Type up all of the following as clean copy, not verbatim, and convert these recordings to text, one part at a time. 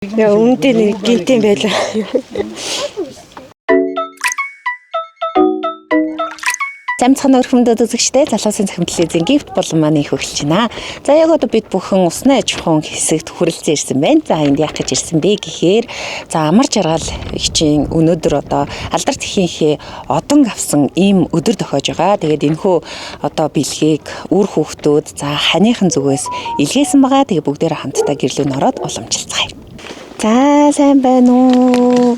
Яа үнэндээ нэг гинтэн байлаа. Замцхан өрхөмдөд үзэгчтэй залуусын цахим телевизийн гифт болон маань их хөглөж байна. За яг одоо бид бүхэн усны аж ахуйн хэсэгт хүрэлцэн ирсэн байна. За энд яах гэж ирсэн бэ гэхээр за амар жаргал хичээн өнөөдөр одоо алдар тэхийнхээ одон авсан ийм өдөр тохиож байгаа. Тэгээд энэхүү одоо бэлгийг үр хүүхдүүд за ханыхан зүгээс илгээсэн байгаа. Тэгээд бүгдээрээ хамтдаа гэрлүүн ороод уламжлалцгаая. За сайн байна уу?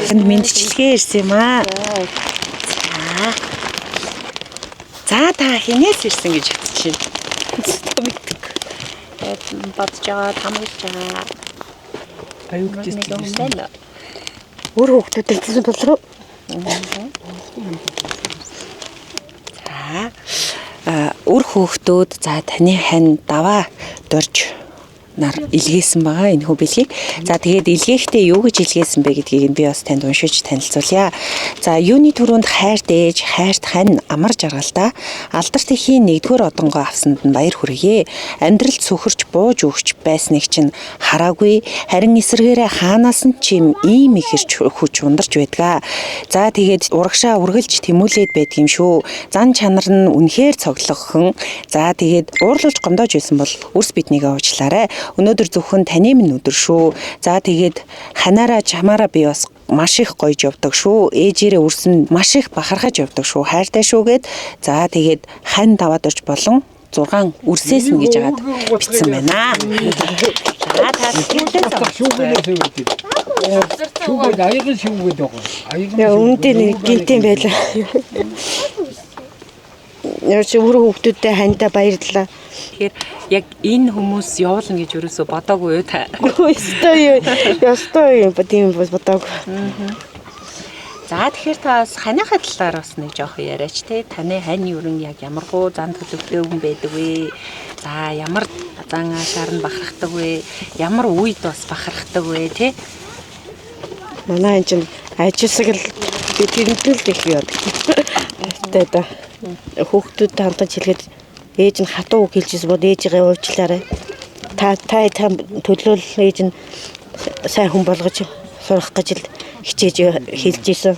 Мэндчилгээ ирсэн юм аа. За та хинээс ирсэн гэж бодчих чинь. Бодож байгаа, тамуулж байгаа. Аюул гэсэн. Өөр хүүхдүүд ирсэн болроо. За өөр хүүхдүүд за таны хань даваа дурж нар илгээсэн байгаа энэ хүү бэлгийг. За тэгээд илгээхдээ юу гэж илгээсэн бэ гэдгийг би бас танд уншиж танилцуулъя. За юуны түрүүнд хайрт ээж, хайрт хань амар жаргалтай алдар тэхийн 1-р одонгоо авсанд нь баяр хүргэе. Амьдралд сүхэрч бууж өгч байсныг чинь хараагүй. Харин эсэргээрээ хаанаас нь ч ийм их хэрч хүч ундарч байдгаа. За тэгээд урагшаа үргэлж тэмүүлээд байдаг юм шүү. Зан чанар нь үнэхээр цоглогхон. За тэгээд уурлуулж гомдоож байсан бол үрс биднийгээ уучлаарай. Өнөөдөр зөвхөн таны минь өдөр шүү. За тэгээд ханаараа чамаараа би бас маш их гоёж явдаг шүү. Ээжээрээ үрсэн маш их бахархаж явдаг шүү. Хайртай шүүгээд за тэгээд хань даваад орч болон 6 үрсээс нь гэж агаад бичсэн байна. За та шүүгээд аягийн шүүгээд байгаа. Яа үнэндээ нэг гинтэн байлаа. Яа чи өөр хүүхдүүдтэй хандаа баярлалаа. Тэгэхээр яг энэ хүмүүс явуулна гэж юусоо бодоогүй юу та? Ястой юм бодоогүй. За тэгэхээр та бас ханыхаа талаар бас нэг жоох яриач те. Таны хань ерөн яг ямар гоо зан төлөвтэй хүн байдаг вэ? За ямар зан аашаар нь бахархдаг вэ? Ямар үед бас бахархдаг вэ те? Манай энэ чинь ажилсаг л би тэрнтэл их яадаг. Тэгээд хүүхдүүдтэй хамтдаа хэлгээд ээж нь хатуу үг хэлжсэн бод ээжигээ уучлаарай. Та төлөөл ээж нь сайн хүн болгож сурах гэж л хичээж хэлжсэн.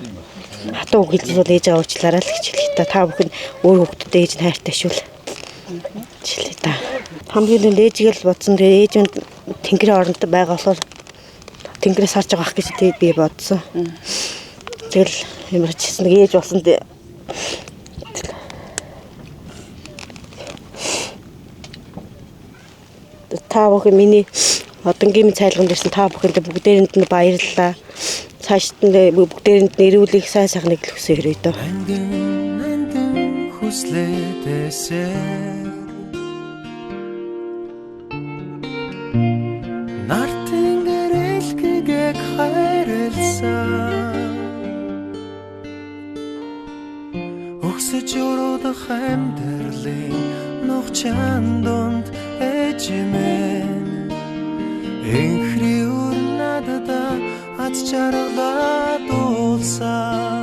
Хатуу үг хэлжсэн бод ээжигээ уучлаарай л гэж хэлээ. Та бүхэн өөр хүүхдүүдтэй ээж нь хайртай шүү л. Жишээ та. Хамгийн л ээжигээ л бодсон. Тэгээ ээж нь тэнгэрийн оронд байгаа болохоор тэнгэрээс харж байгаа ах гэж тэгээд би бодсон. Тэгэл ямарч хэлсэн нэг ээж болсон. Та бүхэн миний одонгийн цайлганд ирсэн та бүхэнд бүгдээрэнд нь баярлалаа. Цаашд нь бүгдээрэнд нь эрүүл их сайн сайхныг хүсье хэрэг дөө. Нартын гэрэлхийг хайрласан өгсөж өрөөдөх амьдралын нухчаан донд ээжмэн энхри өрнадада ач жаргалаа дуулсан